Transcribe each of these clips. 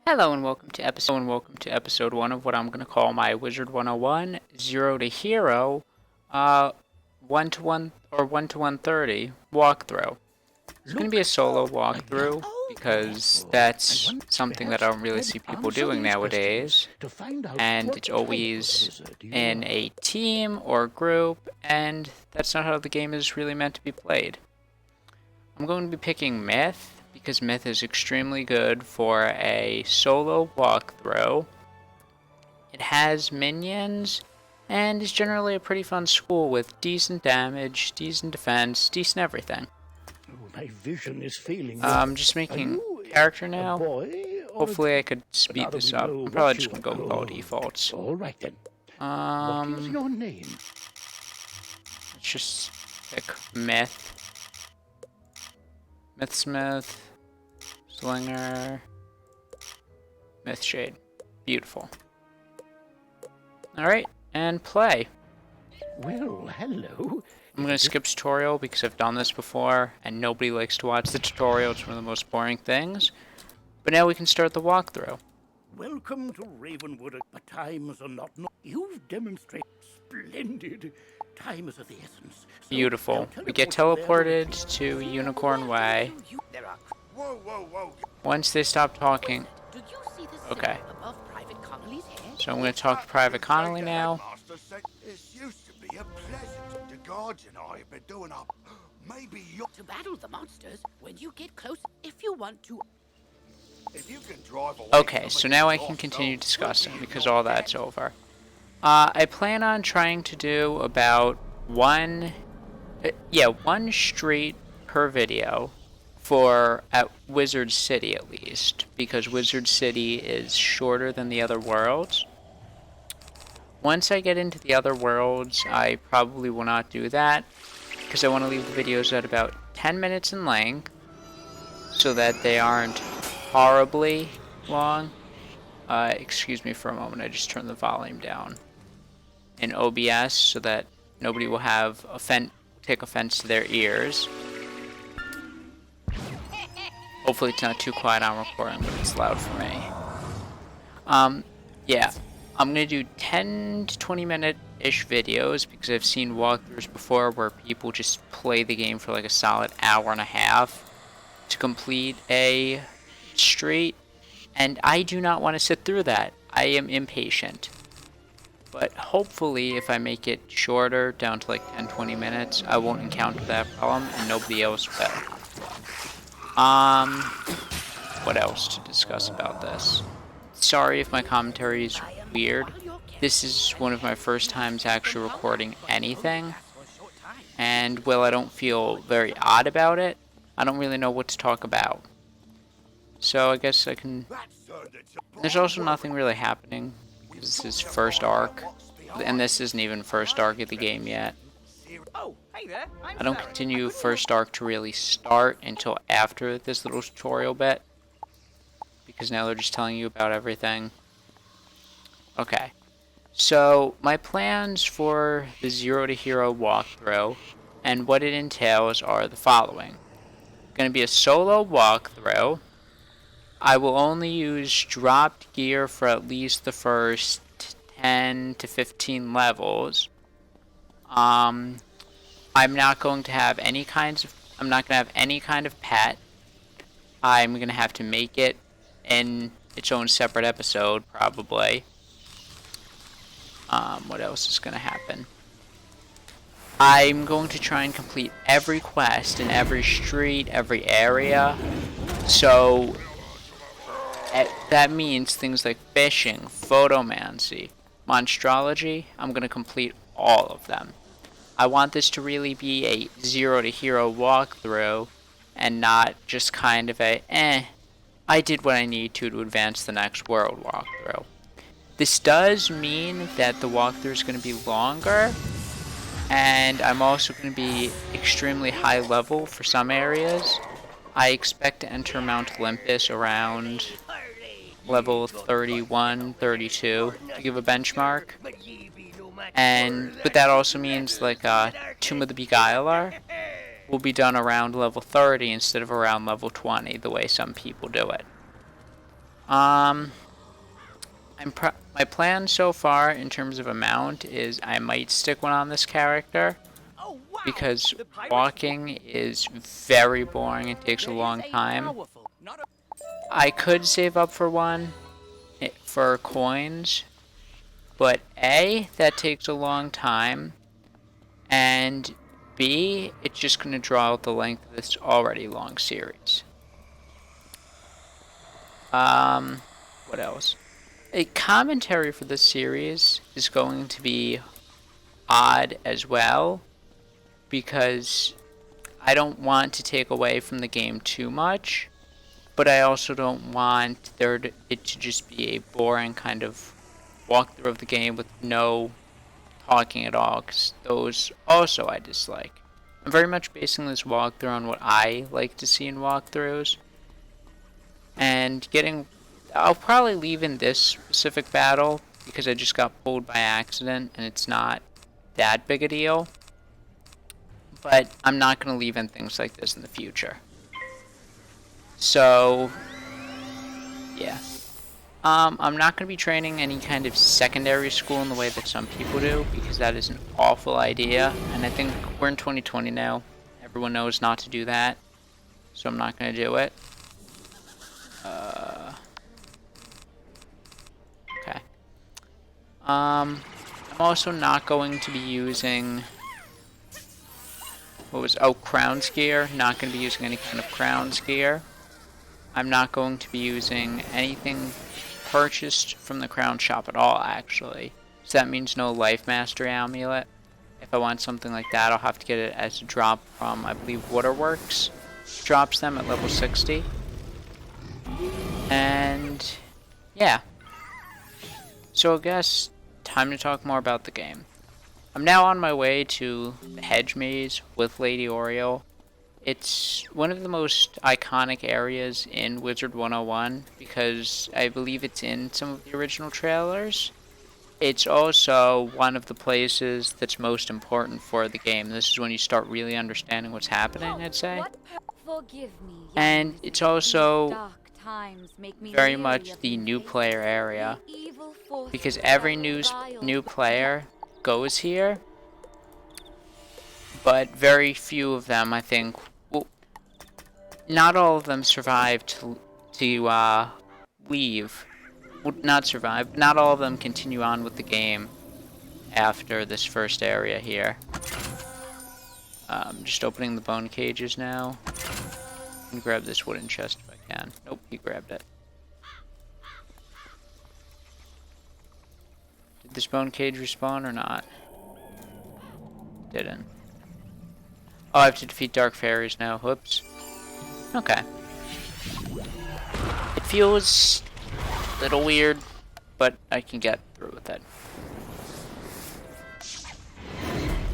Hello and welcome to episode 1 of what I'm going to call my Wizard 101 0 to Hero 1 to 1 or 1 to 130 walkthrough. It's going to be a solo walkthrough because that's something that I don't really see people doing nowadays, and it's always in a team or group, and that's not how the game is really meant to be played. I'm going to be picking Myth because Myth is extremely good for a solo walkthrough. It has minions and is generally a pretty fun school with decent damage, decent defense, decent everything. My vision is failing. I'm just making character now. Hopefully I could speed this up. I'm probably just gonna go with all defaults. All right then. What is your name? Let's just pick Myth. Mythsmith, Slinger, Mythshade. Beautiful. Alright, and play. Well, hello. I'm going to skip tutorial because I've done this before and nobody likes to watch the tutorial. It's one of the most boring things. But now we can start the walkthrough. Welcome to Ravenwood. But times are not. You've demonstrated splendid. Time is of the essence. So beautiful. We get teleported to Unicorn Way. Once they stop talking. Okay. So I'm going to talk to Private Connolly now. This used to be a pleasant. The guards and I have been doing up. Maybe you to battle the monsters when you get close if you want to. If you can drive away. Okay, so now I can continue discussing because all that's over. I plan on trying to do about one street per video for at Wizard City at least, because Wizard City is shorter than the other worlds. Once I get into the other worlds, I probably will not do that, because I want to leave the videos at about 10 minutes in length, so that they aren't horribly long. Excuse me for a moment, I just turned the volume down in OBS so that nobody will have take offense to their ears. Hopefully it's not too quiet on recording, but it's loud for me. Yeah, I'm gonna do 10 to 20 minute-ish videos because I've seen walkthroughs before where people just play the game for like a solid hour and a half to complete a street, and I do not want to sit through that. I am impatient. But hopefully if I make it shorter, down to like 10-20 minutes, I won't encounter that problem and nobody else will. What else to discuss about this? Sorry if my commentary is weird. This is one of my first times actually recording anything, and while I don't feel very odd about it, I don't really know what to talk about. So I guess I can... There's also nothing really happening. This is first arc, and this isn't even first arc of the game yet. I don't continue first arc to really start until after this little tutorial bit, because now they're just telling you about everything. Okay, so my plans for the 0 to Hero walkthrough and what it entails are the following. Going to be a solo walkthrough. I will only use dropped gear for at least the first 10 to 15 levels. I'm not going to have any kind of pet. I'm going to have to make it in its own separate episode, probably. What else is going to happen? I'm going to try and complete every quest in every street, every area. So that means things like fishing, photomancy, monstrology. I'm going to complete all of them. I want this to really be a 0 to Hero walkthrough and not just kind of a I did what I need to advance the next world walkthrough. This does mean that the walkthrough is going to be longer, and I'm also going to be extremely high level for some areas. I expect to enter Mount Olympus around level 31, 32 to give a benchmark. But that also means like Tomb of the Beguiler will be done around level 30 instead of around level 20, the way some people do it. My plan so far in terms of amount is I might stick one on this character Oh, wow! because The pirates walking is very boring and takes a There long is a time. powerful, not a I could save up for one for coins, but A, that takes a long time, and B, it's just going to draw out the length of this already long series. What else? A commentary for this series is going to be odd as well, because I don't want to take away from the game too much, but I also don't want it to just be a boring kind of walkthrough of the game with no talking at all, because those also I dislike. I'm very much basing this walkthrough on what I like to see in walkthroughs, and I'll probably leave in this specific battle because I just got pulled by accident and it's not that big a deal, but I'm not going to leave in things like this in the future. So, yeah. I'm not going to be training any kind of secondary school in the way that some people do, because that is an awful idea, and I think we're in 2020 now. Everyone knows not to do that, so I'm not going to do it. Okay. I'm also not going to be using... crown skier. Not going to be using any kind of crown skier. I'm not going to be using anything purchased from the crown shop at all, actually. So that means no life mastery amulet. If I want something like that, I'll have to get it as a drop from, I believe, Waterworks. Drops them at level 60. And yeah. So I guess time to talk more about the game. I'm now on my way to the Hedge Maze with Lady Oriole. It's one of the most iconic areas in Wizard 101 because I believe it's in some of the original trailers. It's also one of the places that's most important for the game. This is when you start really understanding what's happening, I'd say. Forgive me, And it's also dark times make me very weary much of the the new player area, evil forces because every that new player goes here, but very few of them, I think, well, not all of them survive to leave. Well, not survive, but not all of them continue on with the game after this first area here. Just opening the bone cages now. And grab this wooden chest if I can. Nope, he grabbed it. Did this bone cage respawn or not? Didn't. Oh, I have to defeat dark fairies now. Whoops. Okay. It feels a little weird, but I can get through with it.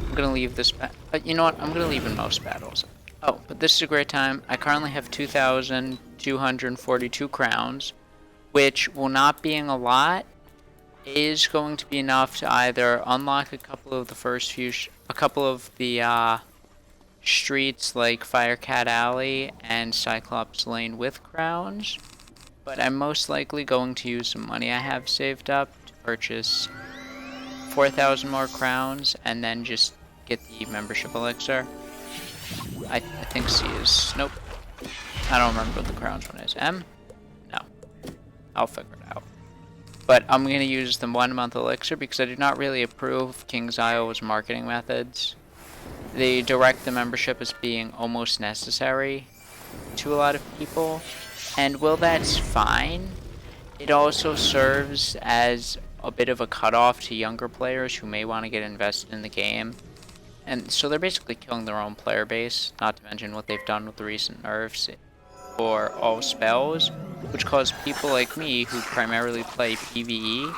I'm gonna leave this but you know what? I'm gonna leave in most battles. Oh, but this is a great time. I currently have 2,242 crowns, which, while not being a lot, is going to be enough to either unlock a couple of the streets like Firecat Alley and Cyclops Lane with crowns. But I'm most likely going to use some money I have saved up to purchase 4,000 more crowns and then just get the membership elixir. I think C is... Nope. I don't remember what the crowns one is. M? No. I'll figure it out. But I'm going to use the 1 month elixir because I do not really approve King's Isle's marketing methods. They direct the membership as being almost necessary to a lot of people. And while that's fine, it also serves as a bit of a cutoff to younger players who may want to get invested in the game. And so they're basically killing their own player base, not to mention what they've done with the recent nerfs for all spells, which cause people like me who primarily play PvE,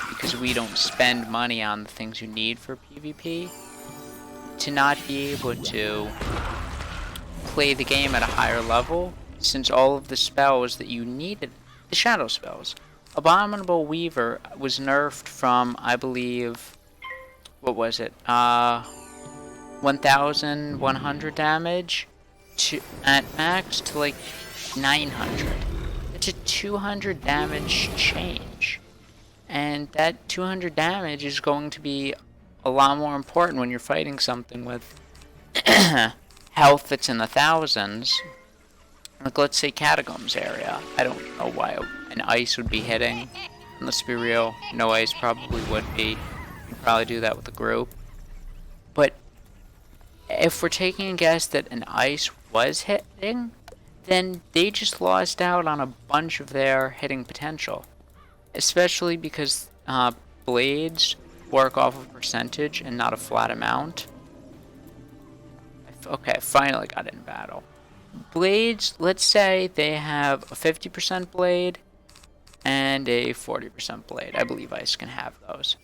because we don't spend money on the things you need for PvP, to not be able to play the game at a higher level, since all of the spells that you needed, the shadow spells. Abominable Weaver was nerfed from, I believe, what was it, 1,100 damage at max to like 900. It's a 200 damage change. And that 200 damage is going to be a lot more important when you're fighting something with health that's in the thousands. Like, let's say Catacombs area. I don't know why an ice would be hitting. And let's be real, no ice probably would be. You'd probably do that with a group. But if we're taking a guess that an ice was hitting, then they just lost out on a bunch of their hitting potential. Especially because blades work off of percentage and not a flat amount. Okay, finally got in battle. Blades, let's say they have a 50% blade and a 40% blade. I believe ice can have those.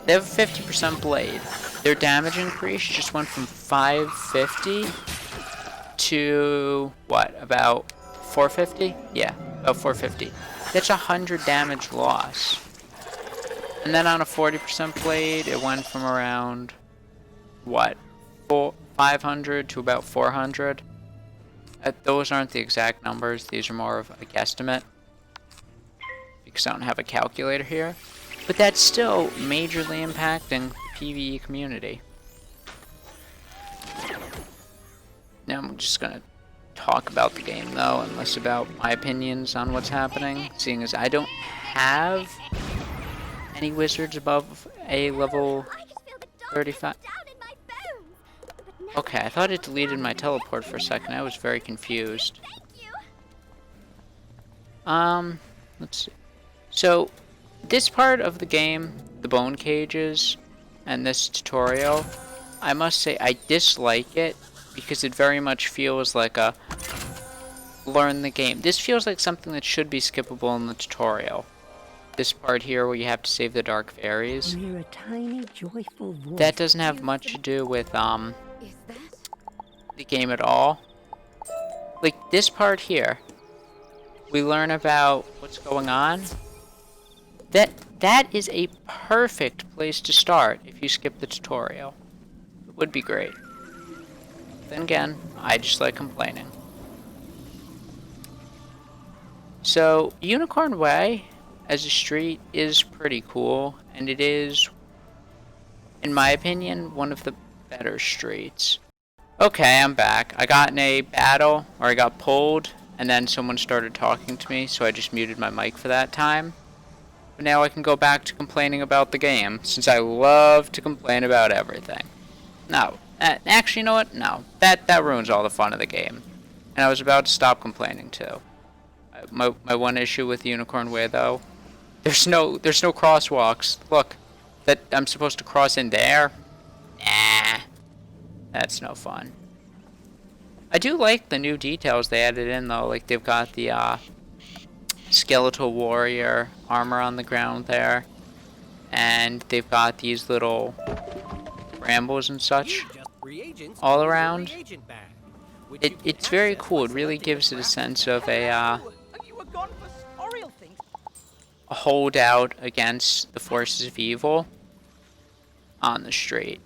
They have a 50% blade. Their damage increase just went from 550 to, what, about 450? Yeah, about 450. That's 100 damage loss. And then on a 40% blade, it went from around, what, 500 to about 400. Those aren't the exact numbers. These are more of a guesstimate, because I don't have a calculator here. But that's still majorly impacting the PvE community. Now I'm just going to talk about the game, though, and less about my opinions on what's happening, seeing as I don't have any wizards above a level 35. Okay, I thought it deleted my teleport for a second. I was very confused. Let's see. So, this part of the game, the bone cages, and this tutorial, I must say I dislike it because it very much feels like a learn the game. This feels like something that should be skippable in the tutorial. This part here where you have to save the dark fairies. Hear a tiny, joyful voice. That doesn't have much to do with the game at all. Like this part here, we learn about what's going on. That is a perfect place to start if you skip the tutorial. It would be great. Then again, I just like complaining. So, Unicorn Way as a street is pretty cool, and it is, in my opinion, one of the better streets. Okay, I'm back. I got in a battle, or I got pulled, and then someone started talking to me, so I just muted my mic for that time. But now I can go back to complaining about the game, since I love to complain about everything. No. Actually, you know what? No. That ruins all the fun of the game. And I was about to stop complaining, too. My one issue with Unicorn Way, though, there's no crosswalks. Look, that I'm supposed to cross in there? Nah. That's no fun. I do like the new details they added in, though. Like, they've got the skeletal warrior armor on the ground there. And they've got these little brambles and such all around. It's very cool. It really gives it a sense of a holdout against the forces of evil on the street.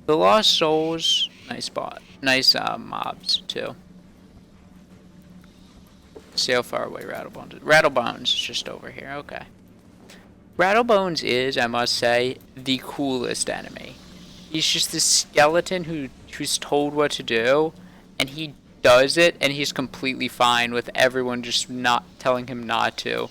The Lost Souls, nice mobs too. See how far away Rattlebones is. Rattlebones is just over here. Okay. Rattlebones is, I must say, the coolest enemy. He's just this skeleton who's told what to do, and he does it, and he's completely fine with everyone just not telling him not to.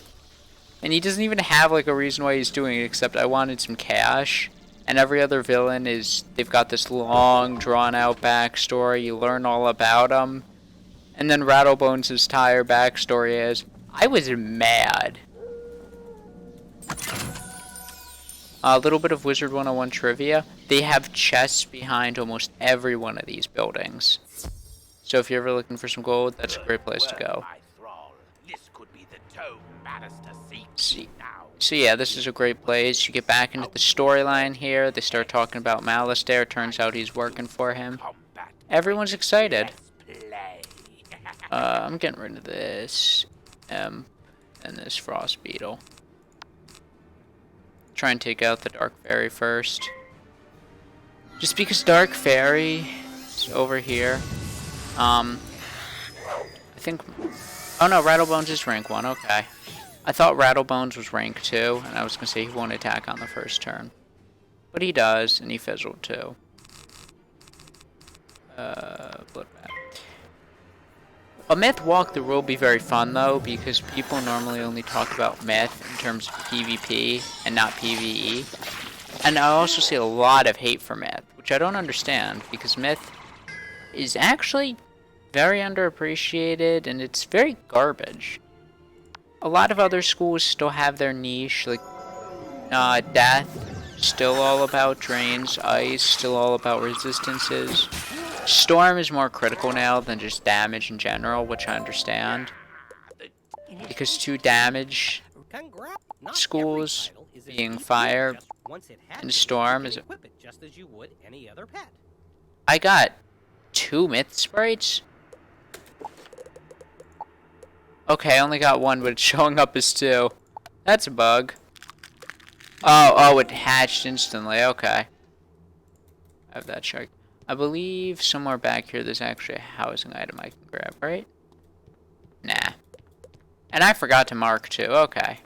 And he doesn't even have like a reason why he's doing it, except I wanted some cash. And every other villain they've got this long, drawn-out backstory. You learn all about them. And then Rattlebones' entire backstory is, I was mad. A little bit of Wizard 101 trivia. They have chests behind almost every one of these buildings. So if you're ever looking for some gold, that's a great place to go. So yeah, this is a great place. You get back into the storyline here. They start talking about Malistaire. Turns out he's working for him. Everyone's excited. I'm getting rid of this and this Frost Beetle. Try and take out the Dark Fairy first. Just because Dark Fairy is over here. I think Oh no, Rattlebones is rank 1, okay. I thought Rattlebones was rank 2, and I was gonna say he won't attack on the first turn. But he does, and he fizzled too. Bloodbath. A myth walkthrough will be very fun though, because people normally only talk about myth in terms of PvP and not PvE. And I also see a lot of hate for myth, which I don't understand, because myth is actually very underappreciated and it's very garbage. A lot of other schools still have their niche, like death, still all about drains, ice, still all about resistances. Storm is more critical now than just damage in general, which I understand. Because 2 damage schools being fire and storm is... I got 2 myth sprites? Okay, I only got 1, but it's showing up as 2. That's a bug. Oh, it hatched instantly, okay. I have that checked. I believe somewhere back here there's actually a housing item I can grab, right? Nah. And I forgot to mark too, okay.